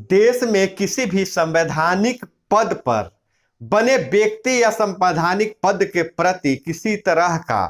देश में किसी भी संवैधानिक पद पर बने व्यक्ति या संवैधानिक पद के प्रति किसी तरह का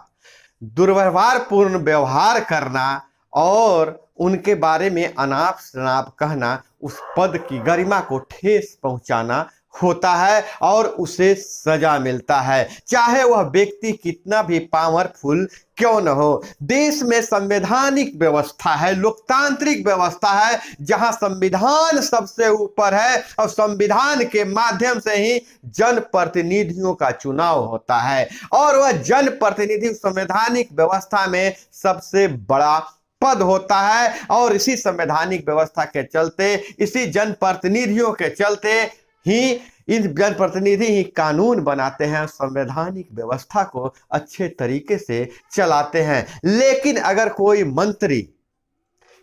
दुर्व्यवहारपूर्ण व्यवहार करना और उनके बारे में अनाप शनाप कहना उस पद की गरिमा को ठेस पहुंचाना होता है और उसे सजा मिलता है, चाहे वह व्यक्ति कितना भी पावरफुल क्यों न हो। देश में संवैधानिक व्यवस्था है, लोकतांत्रिक व्यवस्था है, जहां संविधान सबसे ऊपर है और संविधान के माध्यम से ही जनप्रतिनिधियों का चुनाव होता है और वह जनप्रतिनिधि संवैधानिक व्यवस्था में सबसे बड़ा पद होता है। और इसी संवैधानिक व्यवस्था के चलते, इसी जनप्रतिनिधियों के चलते ही इन जनप्रतिनिधि ही कानून बनाते हैं, संवैधानिक व्यवस्था को अच्छे तरीके से चलाते हैं। लेकिन अगर कोई मंत्री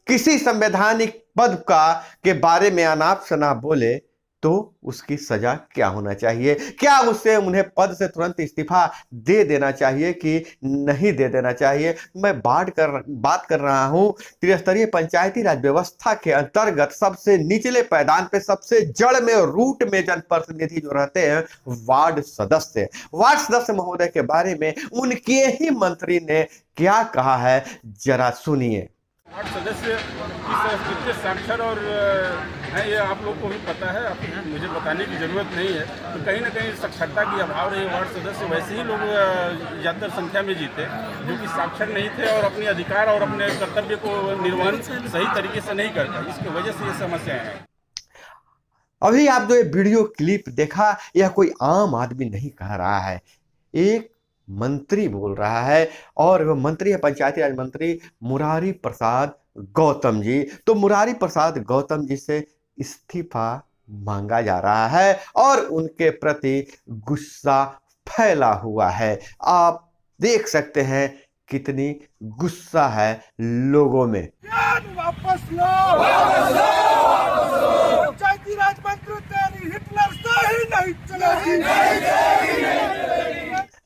किसी संवैधानिक पद के बारे में अनाप शनाप बोले तो उसकी सजा क्या होना चाहिए? क्या उससे उन्हें पद से तुरंत इस्तीफा दे देना चाहिए कि नहीं दे देना चाहिए? मैं बात कर रहा हूं त्रिस्तरीय पंचायती राज व्यवस्था के अंतर्गत सबसे निचले पैदान पे, सबसे जड़ में और रूट में जनप्रतिनिधि जो रहते हैं वार्ड सदस्य महोदय के बारे में उनके ही मंत्री ने क्या कहा है, जरा सुनिए। वार्ड सदस्य कितने साक्षर और हैं ये आप लोग को भी पता है, मुझे बताने की जरूरत नहीं है। तो कहीं ना कहीं साक्षरता की अभाव रही। वार्ड सदस्य वैसे ही लोग ज़्यादातर संख्या में जीते जो कि साक्षर नहीं थे और अपने अधिकार और अपने कर्तव्य को निर्वहन सही तरीके से नहीं करते, इसकी वजह से ये समस्याएं हैं। अभी आप जो ये वीडियो क्लिप देखा, यह कोई आम आदमी नहीं कह रहा है, एक मंत्री बोल रहा है और वह मंत्री है पंचायती राज मंत्री मुरारी प्रसाद गौतम जी। तो मुरारी प्रसाद गौतम जी से इस्तीफा मांगा जा रहा है और उनके प्रति गुस्सा फैला हुआ है। आप देख सकते हैं कितनी गुस्सा है लोगों में। वापस लो, पंचायती राज मंत्री तेरी हिटलर से ही नहीं चलेगी।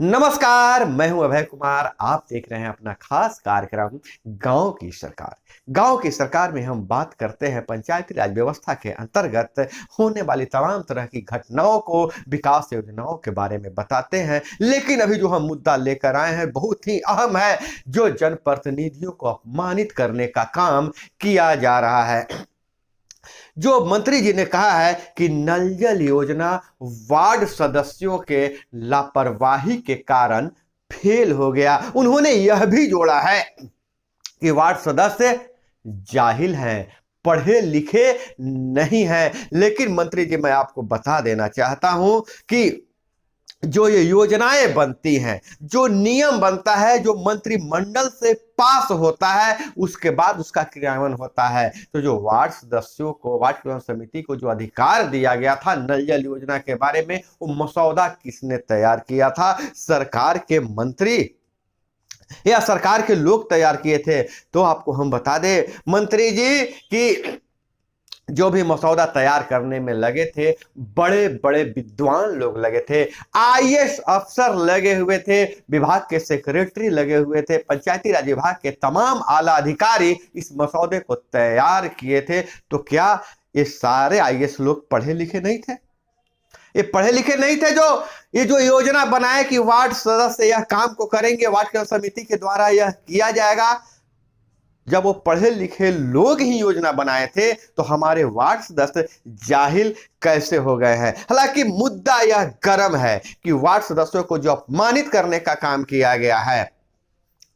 नमस्कार, मैं हूं अभय कुमार। आप देख रहे हैं अपना खास कार्यक्रम गांव की सरकार। गांव की सरकार में हम बात करते हैं पंचायती राज व्यवस्था के अंतर्गत होने वाली तमाम तरह की घटनाओं को, विकास योजनाओं के बारे में बताते हैं। लेकिन अभी जो हम मुद्दा लेकर आए हैं बहुत ही अहम है, जो जनप्रतिनिधियों को अपमानित करने का काम किया जा रहा है। जो मंत्री जी ने कहा है कि नल जल योजना वार्ड सदस्यों के लापरवाही के कारण फेल हो गया। उन्होंने यह भी जोड़ा है कि वार्ड सदस्य जाहिल हैं, पढ़े लिखे नहीं हैं। लेकिन मंत्री जी, मैं आपको बता देना चाहता हूं कि जो ये योजनाएं बनती हैं, जो नियम बनता है, जो मंत्रिमंडल से पास होता है, उसके बाद उसका क्रियान्वयन होता है। तो जो वार्ड सदस्यों को, वार्ड क्रियान्वयन समिति को जो अधिकार दिया गया था नल जल योजना के बारे में, वो मसौदा किसने तैयार किया था? सरकार के मंत्री या सरकार के लोग तैयार किए थे। तो आपको हम बता दें मंत्री जी कि जो भी मसौदा तैयार करने में लगे थे, बड़े बड़े विद्वान लोग लगे थे, आईएएस अफसर लगे हुए थे, विभाग के सेक्रेटरी लगे हुए थे, पंचायती राज विभाग के तमाम आला अधिकारी इस मसौदे को तैयार किए थे। तो क्या ये सारे आईएएस लोग पढ़े लिखे नहीं थे? ये पढ़े लिखे नहीं थे जो ये जो योजना बनाए कि वार्ड सदस्य यह काम को करेंगे, वार्ड क्रियान्वयन समिति के द्वारा यह किया जाएगा? जब वो पढ़े लिखे लोग ही योजना बनाए थे तो हमारे वार्ड सदस्य जाहिल कैसे हो गए हैं? हालांकि मुद्दा यह गर्म है कि वार्ड सदस्यों को जो अपमानित करने का काम किया गया है,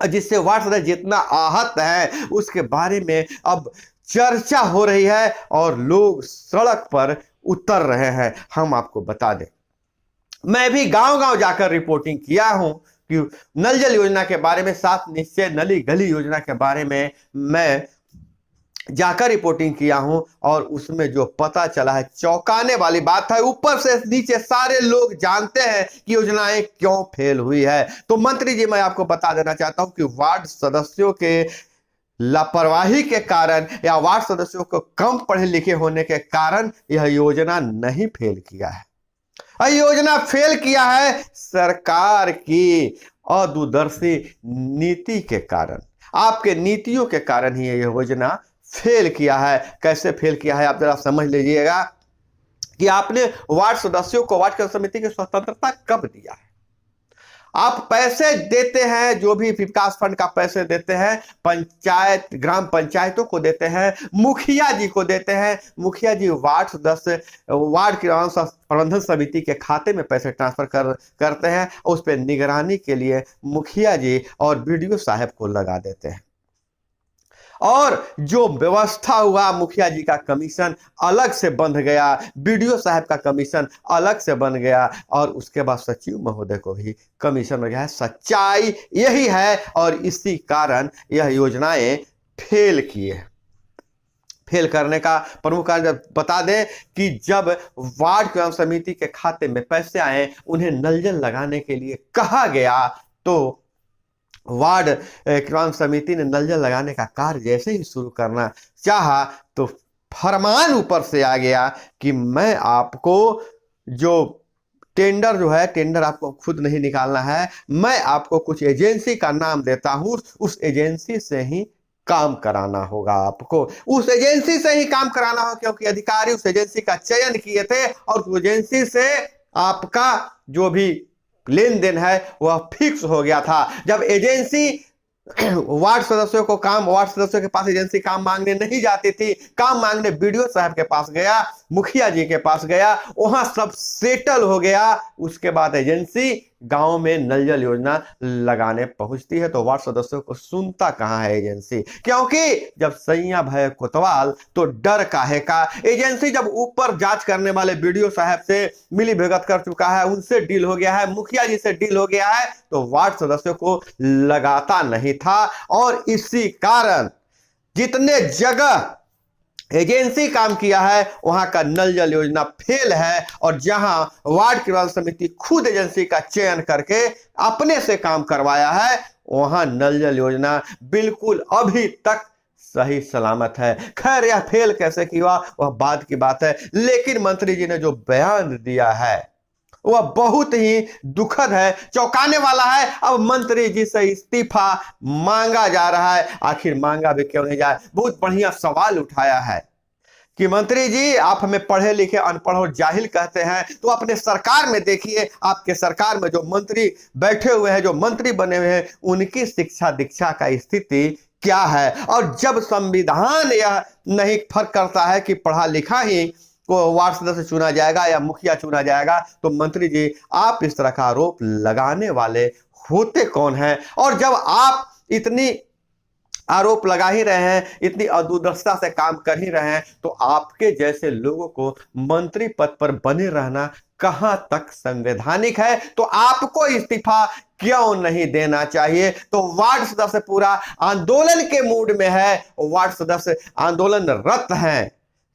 जिससे वार्ड सदस्य जितना आहत है उसके बारे में अब चर्चा हो रही है और लोग सड़क पर उतर रहे हैं। हम आपको बता दें, मैं भी गांव-गांव जाकर रिपोर्टिंग किया हूं कि नल जल योजना के बारे में, 7 निश्चय नली गली योजना के बारे में मैं जाकर रिपोर्टिंग किया हूं और उसमें जो पता चला है चौंकाने वाली बात है। ऊपर से नीचे सारे लोग जानते हैं कि योजनाएं क्यों फेल हुई है। तो मंत्री जी, मैं आपको बता देना चाहता हूं कि वार्ड सदस्यों के लापरवाही के कारण या वार्ड सदस्यों को कम पढ़े लिखे होने के कारण यह योजना नहीं फेल किया है। योजना फेल किया है सरकार की अदूरदर्शी नीति के कारण। आपके नीतियों के कारण ही यह योजना फेल किया है। कैसे फेल किया है आप जरा समझ लीजिएगा कि आपने वार्ड सदस्यों को वार्ड समिति की स्वतंत्रता कब दिया है। आप पैसे देते हैं, जो भी विकास फंड का पैसे देते हैं, पंचायत ग्राम पंचायतों को देते हैं, मुखिया जी को देते हैं। मुखिया जी वार्ड सदस्य वार्ड प्रबंधन समिति के खाते में पैसे ट्रांसफर करते हैं। उस पर निगरानी के लिए मुखिया जी और बीडीओ साहब को लगा देते हैं। और जो व्यवस्था हुआ, मुखिया जी का कमीशन अलग से बंध गया, बीडीओ साहब का कमीशन अलग से बन गया, और उसके बाद सचिव महोदय को भी कमीशन मिल गया है। सच्चाई यही है, और इसी कारण यह योजनाएं फेल किए। फेल करने का प्रमुख कारण बता दें कि जब वार्ड ग्राम समिति के खाते में पैसे आए, उन्हें नल जल लगाने के लिए कहा गया, तो वार्ड ग्राम समिति ने नल जल लगाने का कार्य जैसे ही शुरू करना चाहा, तो फरमान ऊपर से आ गया कि मैं आपको जो टेंडर जो है, टेंडर आपको खुद नहीं निकालना है, मैं आपको कुछ एजेंसी का नाम देता हूं, उस एजेंसी से ही काम कराना होगा। आपको उस एजेंसी से ही काम कराना होगा, क्योंकि अधिकारी उस एजेंसी का चयन किए थे, और उस एजेंसी से आपका जो भी लेन देन है वह फिक्स हो गया था। जब एजेंसी वार्ड सदस्यों को वार्ड सदस्यों के पास एजेंसी काम मांगने नहीं जाती थी, काम मांगने बीडीओ साहब के पास गया, मुखिया जी के पास गया, वहां सब सेटल हो गया। उसके बाद एजेंसी गांव में नल जल योजना लगाने पहुंचती है, तो वार्ड सदस्यों को सुनता कहां है एजेंसी, क्योंकि जब सैया भय कोतवाल तो डर काहे का। एजेंसी जब ऊपर जांच करने वाले बीडीओ साहब से मिली भगत कर चुका है, उनसे डील हो गया है, मुखिया जी से डील हो गया है, तो वार्ड सदस्यों को लगाता नहीं था। और इसी कारण जितने जगह एजेंसी काम किया है, वहां का नल जल योजना फेल है, और जहां वार्ड ग्राम समिति खुद एजेंसी का चयन करके अपने से काम करवाया है, वहां नल जल योजना बिल्कुल अभी तक सही सलामत है। खैर, यह फेल कैसे किया वह बाद की बात है, लेकिन मंत्री जी ने जो बयान दिया है वह बहुत ही दुखद है, चौंकाने वाला है। अब मंत्री जी से इस्तीफा मांगा जा रहा है। आखिर मांगा भी क्यों नहीं जाए? बहुत बढ़िया सवाल उठाया है कि मंत्री जी, आप हमें पढ़े लिखे अनपढ़ और जाहिल कहते हैं, तो अपने सरकार में देखिए, आपके सरकार में जो मंत्री बैठे हुए हैं, जो मंत्री बने हुए हैं, उनकी शिक्षा दीक्षा का स्थिति क्या है? और जब संविधान यह नहीं फर्क करता है कि पढ़ा लिखा ही को वार्ड सदस्य चुना जाएगा या मुखिया चुना जाएगा, तो मंत्री जी आप इस तरह का आरोप लगाने वाले होते कौन हैं? और जब आप इतनी आरोप लगा ही रहे हैं, इतनी अदूरदर्शिता से काम कर ही रहे हैं, तो आपके जैसे लोगों को मंत्री पद पर बने रहना कहां तक संवैधानिक है? तो आपको इस्तीफा क्यों नहीं देना चाहिए? तो वार्ड सदस्य पूरा आंदोलन के मूड में है, वार्ड सदस्य आंदोलनरत हैं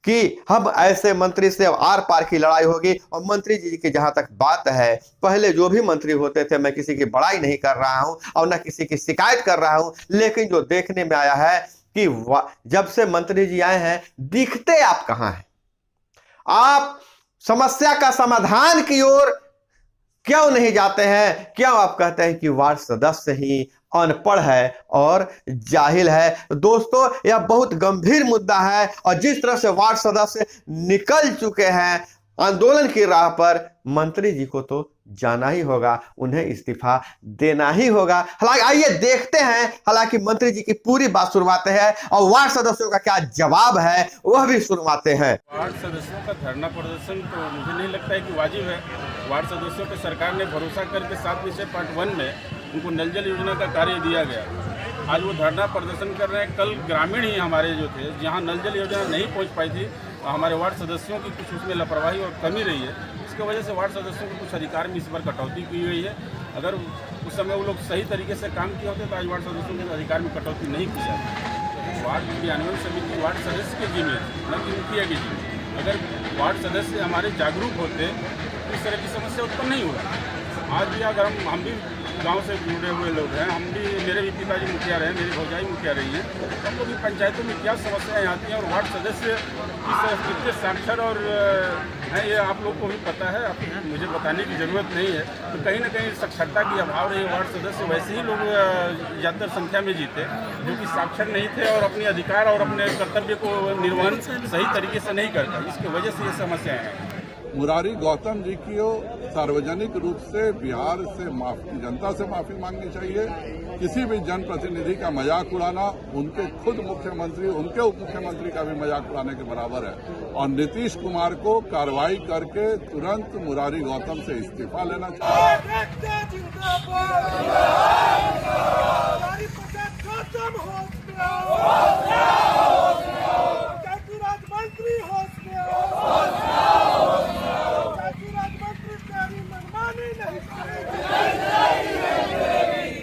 कि हम ऐसे मंत्री से आर पार की लड़ाई होगी। और मंत्री जी की जहां तक बात है, पहले जो भी मंत्री होते थे, मैं किसी की बड़ाई नहीं कर रहा हूं और ना किसी की शिकायत कर रहा हूं, लेकिन जो देखने में आया है कि जब से मंत्री जी आए हैं, दिखते आप कहां हैं? आप समस्या का समाधान की ओर क्यों नहीं जाते हैं? क्यों आप कहते हैं कि वार्ड सदस्य ही अनपढ़ है और जाहिल है? दोस्तों, यह बहुत गंभीर मुद्दा है, और जिस तरह से वार्ड सदस्य निकल चुके हैं आंदोलन की राह पर, मंत्री जी को तो जाना ही होगा, उन्हें इस्तीफा देना ही होगा। हालांकि आइए देखते हैं, हालांकि मंत्री जी की पूरी बात सुनवाते हैं और वार्ड सदस्यों का क्या जवाब है वह भी सुनवाते हैं। वार्ड सदस्यों का धरना प्रदर्शन तो मुझे नहीं लगता है कि वाजिब है। वार्ड सदस्यों पर सरकार ने भरोसा करके 7 निश्चय पार्ट 1 में उनको नल जल योजना का कार्य दिया गया। आज वो धरना प्रदर्शन कर रहे हैं। कल ग्रामीण ही हमारे जो थे, जहाँ नल जल योजना नहीं पहुँच पाई थी, हमारे वार्ड सदस्यों की कुछ उसमें लापरवाही और कमी रही है, इसकी वजह से वार्ड सदस्यों को कुछ अधिकार में इस बार कटौती की गई है। अगर उस समय वो लोग सही तरीके से काम किए होते तो आज वार्ड सदस्यों के अधिकार में कटौती नहीं की जाती। वार्ड क्रियान्वयन समिति वार्ड सदस्य की जिम्मे, न कि मुखिया की जिम्मे। अगर वार्ड सदस्य हमारे जागरूक होते तो इस तरह की समस्या उत्पन्न नहीं होती। आज भी अगर हम भी गांव से जुड़े हुए लोग हैं। हम भी, मेरे भी पिताजी मुखिया रहे, मेरी भौजाई मुखिया रही है। हम लोग भी पंचायतों में क्या समस्याएं आती हैं और वार्ड सदस्य कितने साक्षर और हैं, ये आप लोग को भी पता है, मुझे बताने की ज़रूरत नहीं है। तो कहीं ना कहीं साक्षरता की अभाव रही। वार्ड सदस्य वैसे ही लोग ज़्यादातर संख्या में जीते जो कि साक्षर नहीं थे और अपने अधिकार और अपने कर्तव्य को निर्वहन सही तरीके से नहीं करते। इसकी वजह से ये समस्याएं हैं। मुरारी गौतम जी की सार्वजनिक रूप से बिहार से जनता से माफी मांगनी चाहिए। किसी भी जनप्रतिनिधि का मजाक उड़ाना उनके खुद मुख्यमंत्री, उनके उप मुख्यमंत्री का भी मजाक उड़ाने के बराबर है। और नीतीश कुमार को कार्रवाई करके तुरंत मुरारी गौतम से इस्तीफा लेना चाहिए।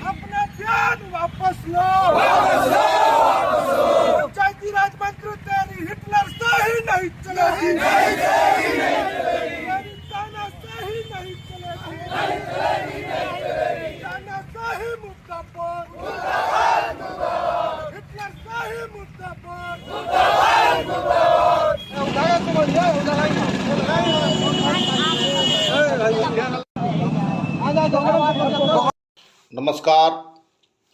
अपना ध्यान वापस लो। पंचायती राज मंत्री तेरी हिटलर से ही नहीं चलेगी। तेरी तानाशाही नहीं चलेगी। तानाशाही मुद्दा पर, हिटलर शाही मुद्दा नमस्कार,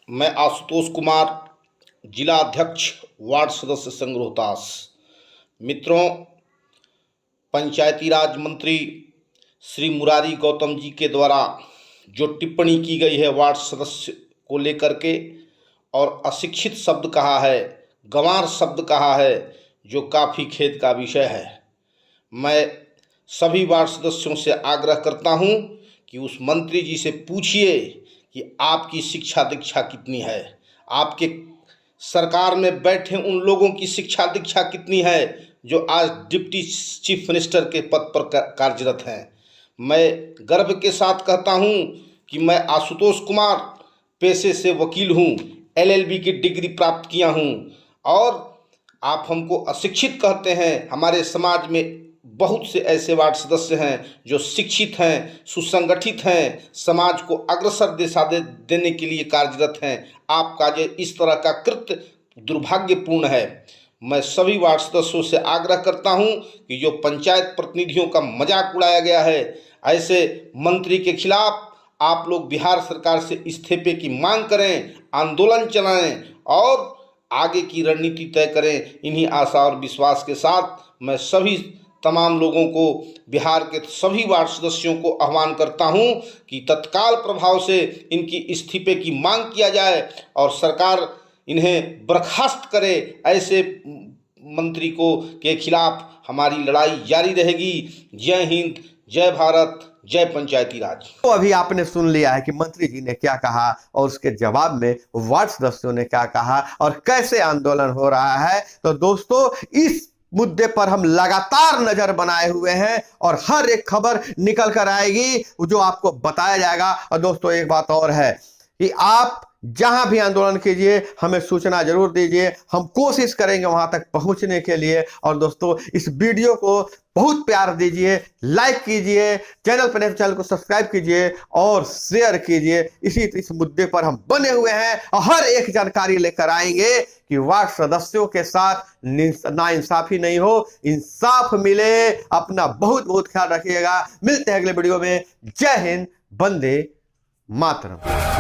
मैं आशुतोष कुमार, जिला अध्यक्ष वार्ड सदस्य संघ रोहतास। मित्रों, पंचायती राज मंत्री श्री मुरारी गौतम जी के द्वारा जो टिप्पणी की गई है वार्ड सदस्य को लेकर के, और अशिक्षित शब्द कहा है, गंवार शब्द कहा है, जो काफ़ी खेद का विषय है। मैं सभी वार्ड सदस्यों से आग्रह करता हूं कि उस मंत्री जी से पूछिए कि आपकी शिक्षा दीक्षा कितनी है, आपके सरकार में बैठे उन लोगों की शिक्षा दीक्षा कितनी है जो आज डिप्टी चीफ मिनिस्टर के पद पर कार्यरत हैं। मैं गर्व के साथ कहता हूं कि मैं आशुतोष कुमार पेशे से वकील हूं, LLB की डिग्री प्राप्त किया हूं, और आप हमको अशिक्षित कहते हैं। हमारे समाज में बहुत से ऐसे वार्ड सदस्य हैं जो शिक्षित हैं, सुसंगठित हैं, समाज को अग्रसर दिशा देने के लिए कार्यरत हैं। आपका जो इस तरह का कृत्य दुर्भाग्यपूर्ण है। मैं सभी वार्ड सदस्यों से आग्रह करता हूं कि जो पंचायत प्रतिनिधियों का मजाक उड़ाया गया है, ऐसे मंत्री के खिलाफ आप लोग बिहार सरकार से इस्तीफे की मांग करें, आंदोलन चलाएं और आगे की रणनीति तय करें। इन्हीं आशा और विश्वास के साथ मैं सभी तमाम लोगों को, बिहार के सभी वार्ड सदस्यों को आह्वान करता हूं कि तत्काल प्रभाव से इनकी इस्तीफे की मांग किया जाए और सरकार इन्हें बर्खास्त करे। ऐसे मंत्री को के खिलाफ हमारी लड़ाई जारी रहेगी। जय हिंद, जय भारत, जय पंचायती राज। तो अभी आपने सुन लिया है कि मंत्री जी ने क्या कहा और उसके जवाब में वार्ड सदस्यों ने क्या कहा और कैसे आंदोलन हो रहा है। तो दोस्तों, इस मुद्दे पर हम लगातार नजर बनाए हुए हैं और हर एक खबर निकल कर आएगी जो आपको बताया जाएगा। और दोस्तों, एक बात और है कि आप जहां भी आंदोलन कीजिए, हमें सूचना जरूर दीजिए, हम कोशिश करेंगे वहां तक पहुंचने के लिए। और दोस्तों, इस वीडियो को बहुत प्यार दीजिए, लाइक कीजिए, चैनल पर नए तो चैनल को सब्सक्राइब कीजिए और शेयर कीजिए। इस मुद्दे पर हम बने हुए हैं और हर एक जानकारी लेकर आएंगे कि वार्ड सदस्यों के साथ नाइंसाफी नहीं हो, इंसाफ मिले। अपना बहुत बहुत ख्याल रखिएगा। मिलते हैं अगले वीडियो में। जय हिंद, वंदे मातरम।